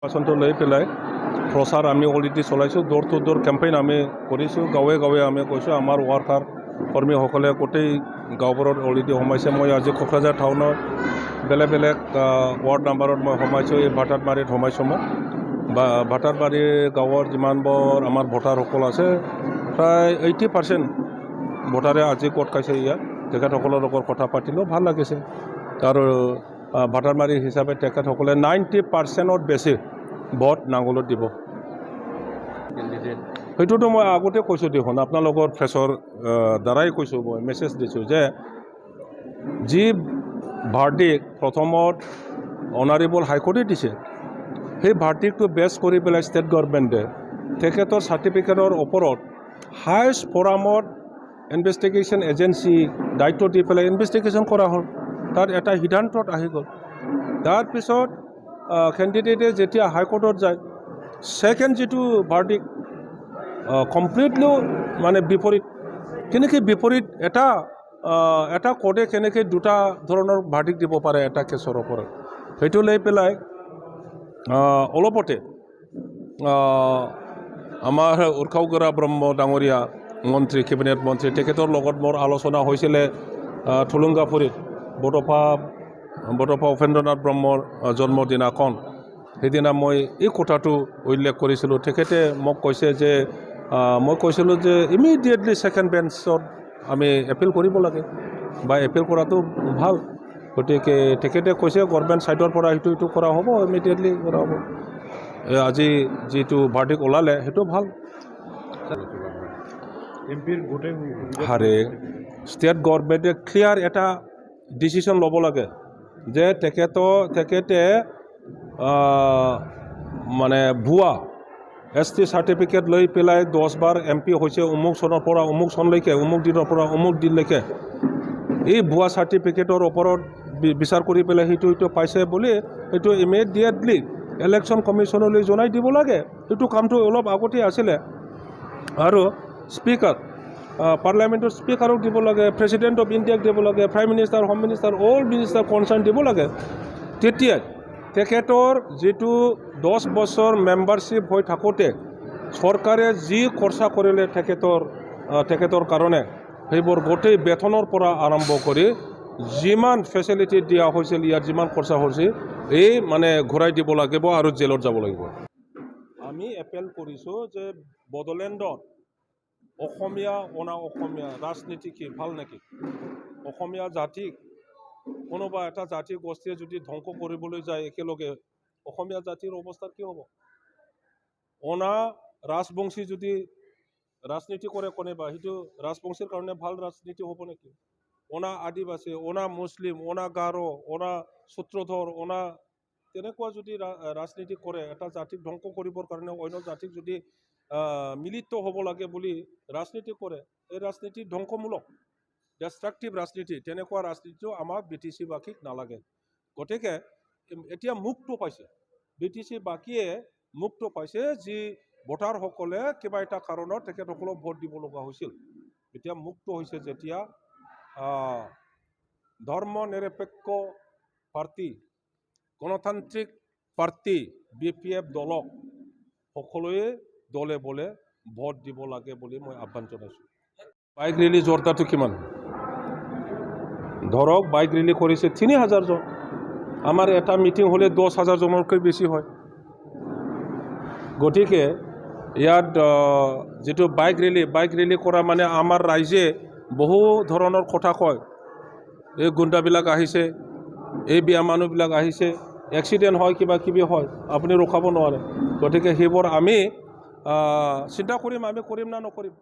নিৰ্বাচনটো লৈ পেলাই প্ৰচাৰ আমি অলৰেডি চলাইছোঁ, ডোৰ টু ডোৰ কেম্পেইন আমি কৰিছোঁ, গাঁৱে গাঁৱে আমি কৈছোঁ। আমাৰ ৱাৰ্কাৰ কৰ্মীসকলে গোটেই গাঁওবোৰত অলৰেডি সোমাইছে। মই আজি কোকৰাঝাৰ টাউনৰ বেলেগ বেলেগ ৱাৰ্ড নাম্বাৰত মই সোমাইছোঁ। এই ভাটাৰবাৰীত সোমাইছোঁ মই। ভাটাৰবাৰী গাঁৱৰ যিমানবোৰ আমাৰ ভোটাৰসকল আছে, প্ৰায় 80% ভোটাৰে আজি ক'ত খাইছে ইয়াত। তেখেতসকলৰ লগত কথা পাতিলেও ভাল লাগিছে। আৰু ভাটাৰবাৰী হিচাপে তেখেতসকলে 90%ত বেছি ভোট নাঙলত দিব। সেইটোতো মই আগতে কৈছোঁ দেখোন, আপোনালোকৰ প্ৰেছৰ দ্বাৰাই কৈছোঁ, মই মেছেজ দিছোঁ যে যি ভাৰ্ডিক প্ৰথমত অনাৰেবল হাইকোৰ্টে দিছে, সেই ভাৰ্ডিকটো বেছ কৰি পেলাই ষ্টেট গভৰ্ণমেণ্টে তেখেতৰ চাৰ্টিফিকেটৰ ওপৰত হাইষ্ট ফৰামত ইনভেষ্টিগেশ্যন এজেঞ্চি দায়িত্ব দি পেলাই ইনভেষ্টিগেশ্যন কৰা হ'ল। তাত এটা সিদ্ধান্তত আহি গ'ল। তাৰপিছত কেণ্ডিডেটে যেতিয়া হাইকোৰ্টত যায়, ছেকেণ্ড যিটো ভাৰ্ডিক কমপ্লিটলি মানে বিপৰীত। কেনেকৈ বিপৰীত? এটা কোৰ্টে কেনেকৈ দুটা ধৰণৰ ভাৰ্ডিক দিব পাৰে এটা কেছৰ ওপৰত? সেইটো লৈ পেলাই অলপতে আমাৰ উৰ্খাওগৰা ব্ৰহ্ম ডাঙৰীয়া মন্ত্ৰী, কেবিনেট মন্ত্ৰী, তেখেতৰ লগত মোৰ আলোচনা হৈছিলে থুলুংগাপুৰীত বডফা উপেন্দ্ৰনাথ ব্ৰহ্মৰ জন্মদিনাখন। সেইদিনা মই এই কথাটো উল্লেখ কৰিছিলোঁ। তেখেতে মোক কৈছে যে মই কৈছিলোঁ যে ইমিডিয়েটলি ছেকেণ্ড বেঞ্চত আমি এপিল কৰিব লাগে বা এপিল কৰাটো ভাল। গতিকে তেখেতে কৈছে গভৰ্ণমেণ্ট ছাইডৰ পৰা সেইটো কৰা হ'ব, ইমিডিয়েটলি কৰা হ'ব। আজি যিটো ভাৰ্ডিক ওলালে সেইটো ভাল। হাৰে ষ্টেট গভৰ্ণমেণ্টে ক্লিয়াৰ এটা ডিচিশ্যন ল'ব লাগে যে তেখেতে মানে ভুৱা ST চাৰ্টিফিকেট লৈ পেলাই 10 বাৰ MP হৈছে, অমুক চনৰ পৰা অমুক চনলৈকে, অমুক দিনৰ পৰা অমুক দিনলৈকে। এই ভুৱা চাৰ্টিফিকেটৰ ওপৰত বিচাৰ কৰি পেলাই সেইটো পাইছে বুলি সেইটো ইমিডিয়েটলি ইলেকশ্যন কমিশ্যনলৈ জনাই দিব লাগে। সেইটো কামটো অলপ আগতে আছিলে। আৰু স্পীকাৰ পাৰ্লিয়ামেণ্টৰ স্পীকাৰক দিব লাগে, প্ৰেছিডেণ্ট অফ ইণ্ডিয়াক দিব লাগে, prime minister, home minister, all minister concerned দিব লাগে। তেতিয়াই তেখেতৰ যিটো 10 বছৰ মেম্বাৰশ্বিপ হৈ থাকোঁতে চৰকাৰে যি খৰচা কৰিলে তেখেতৰ কাৰণে, সেইবোৰ গোটেই বেতনৰ পৰা আৰম্ভ কৰি যিমান ফেচিলিটি দিয়া হৈছিল, ইয়াত যিমান খৰচা হৈছে, এই মানে ঘূৰাই দিব লাগিব আৰু জেলত যাব লাগিব। আমি এপেল কৰিছোঁ যে বড়োলেণ্ডত অসমীয়া অনা অসমীয়া ৰাজনীতি কি ভাল নেকি? অসমীয়া জাতিক কোনোবা এটা জাতি গোষ্ঠীয়ে যদি ধ্বংস কৰিবলৈ যায় একেলগে, অসমীয়া জাতিৰ অৱস্থা কি হ'ব? অনা ৰাজবংশী যদি ৰাজনীতি কৰে কোনোবা, সেইটো ৰাজবংশীৰ কাৰণে ভাল ৰাজনীতি হ'ব নেকি? অনা আদিবাসী, অনা মুছলিম, অনা গাৰো, অনা সূত্ৰধৰ, অনা তেনেকুৱা যদি ৰাজনীতি কৰে, এটা জাতিক ধ্বংস কৰিবৰ কাৰণে অন্য জাতিক যদি মিলিত হ'ব লাগে বুলি ৰাজনীতি কৰে, এই ৰাজনীতি ধ্বংসমূলক, ডেষ্ট্ৰাকটিভ ৰাজনীতি। তেনেকুৱা ৰাজনীতিও আমাক BTC বাসীক নালাগে। গতিকে এতিয়া মুক্ত পাইছে, BTC বাকীয়ে মুক্ত পাইছে, যি ভোটাৰসকলে কিবা এটা কাৰণত তেখেতসকলক ভোট দিব লগা হৈছিল। এতিয়া মুক্ত হৈছে যেতিয়া ধৰ্ম নিৰপেক্ষ পাৰ্টি, গণতান্ত্ৰিক পাৰ্টি BPF দলক সকলোৱে দলে বলে ভোট দিব লাগে বুলি মই আহ্বান জনাইছোঁ। বাইক ৰেলী জোৰদাৰটো কিমান? ধৰক বাইক ৰেলী কৰিছে 3000 জন। আমাৰ এটা মিটিং হ'লে 10,000 জনতকৈ বেছি হয়। গতিকে ইয়াত যিটো বাইক ৰেলী কৰা মানে আমাৰ ৰাইজে বহু ধৰণৰ কথা কয়। এই গুণ্ডাবিলাক আহিছে, এই বিয়া মানুহবিলাক আহিছে, এক্সিডেণ্ট হয়, কিবা কিবি হয়, আপুনি ৰখাব নোৱাৰে। গতিকে সেইবোৰ আমি চিন্তা কৰিম, আমি কৰিম না নকৰিম।